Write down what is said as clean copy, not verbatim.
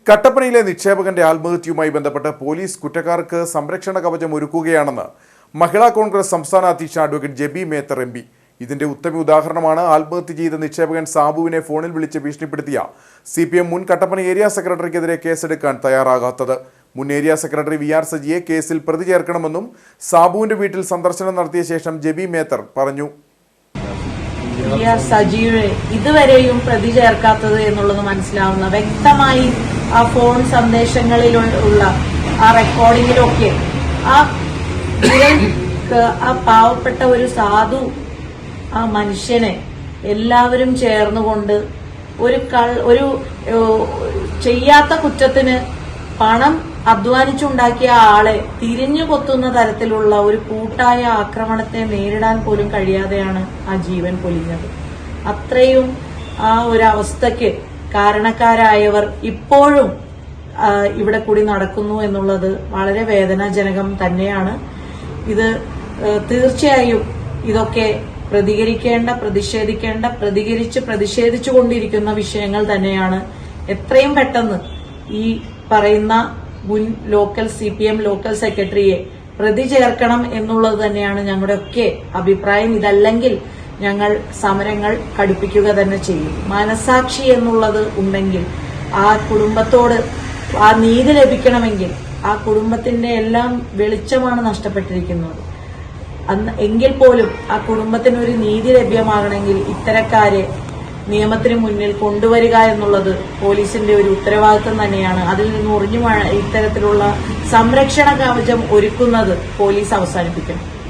കട്ടപ്പനയിലെ നിക്ഷേപകന്റെ ആത്മഹത്യയുമായി ബന്ധപ്പെട്ട് പോലീസ് കുറ്റക്കാർക്ക് സംരക്ഷണ കവചം ഒരുക്കുകയാണെന്ന് മഹിളാ കോൺഗ്രസ് സംസ്ഥാന അധ്യക്ഷ advocate Jebi Mather M P. ഇതിന്റെ ഉത്തമ ഉദാഹരണമാണ് ആത്മഹത്യ ചെയ്ത നിക്ഷേപകൻ സാബുവിനെ ഫോണിൽ വിളിച്ച് ഭീഷണിപ്പെടുത്തിയ CPM മുൻ കട്ടപ്പന ഏരിയ സെക്രട്ടറിക്കെതിരെ കേസെടുക്കാൻ തയ്യാറാകാത്തത്. മുൻ ഏരിയ സെക്രട്ടറി VR സജിയെ കേസിൽ പ്രതി ചേർക്കണമെന്നും സാബുവിന്റെ വീട്ടിൽ സന്ദർശനം നടത്തിയ ശേഷം ജെബി മേത്തർ പറഞ്ഞു. സജിയെ ഇതുവരെയും പ്രതി ചേർക്കാത്തത് എന്നുള്ളത് മനസ്സിലാവുന്ന വ്യക്തമായി ആ ഫോൺ സന്ദേശങ്ങളിലുള്ള ആ റെക്കോർഡിങ്ങിലൊക്കെ ആ പാവപ്പെട്ട ഒരു സാധു ആ മനുഷ്യനെ എല്ലാവരും ചേർന്നുകൊണ്ട് ഒരു ചെയ്യാത്ത കുറ്റത്തിന് പണം അധ്വാനിച്ചുണ്ടാക്കിയ ആളെ തിരിഞ്ഞു കൊത്തുന്ന തരത്തിലുള്ള ഒരു കൂട്ടായ ആക്രമണത്തെ നേരിടാൻ പോലും കഴിയാതെയാണ് ആ ജീവൻ പൊലിഞ്ഞത്. അത്രയും ആ ഒരു അവസ്ഥയ്ക്ക് കാരണക്കാരായവർ ഇപ്പോഴും ഇവിടെ കൂടി നടക്കുന്നു എന്നുള്ളത് വളരെ വേദനാജനകം തന്നെയാണ്. ഇത് തീർച്ചയായും ഇതൊക്കെ പ്രതിഷേധിച്ചുകൊണ്ടിരിക്കുന്ന വിഷയങ്ങൾ തന്നെയാണ്. എത്രയും പെട്ടെന്ന് ഈ പറയുന്ന മുൻ CPM ലോക്കൽ സെക്രട്ടറിയെ പ്രതി ചേർക്കണം എന്നുള്ളത് തന്നെയാണ് ഞങ്ങളുടെയൊക്കെ അഭിപ്രായം. ഇതല്ലെങ്കിൽ ഞങ്ങൾ സമരങ്ങൾ കടുപ്പിക്കുക തന്നെ ചെയ്യും. മനസാക്ഷി എന്നുള്ളത് ഉണ്ടെങ്കിൽ ആ കുടുംബത്തോട് ആ നീതി ലഭിക്കണമെങ്കിൽ ആ കുടുംബത്തിന്റെ എല്ലാം വെളിച്ചമാണ് നഷ്ടപ്പെട്ടിരിക്കുന്നത്. എങ്കിൽ പോലും ആ കുടുംബത്തിന് ഒരു നീതി ലഭ്യമാകണമെങ്കിൽ ഇത്തരക്കാരെ നിയമത്തിന് മുന്നിൽ കൊണ്ടുവരിക എന്നുള്ളത് പോലീസിന്റെ ഒരു ഉത്തരവാദിത്വം തന്നെയാണ്. അതിൽ നിന്ന് ഒഴിഞ്ഞു ഇത്തരത്തിലുള്ള സംരക്ഷണ കവചം ഒരുക്കുന്നത് പോലീസ് അവസാനിപ്പിക്കണം.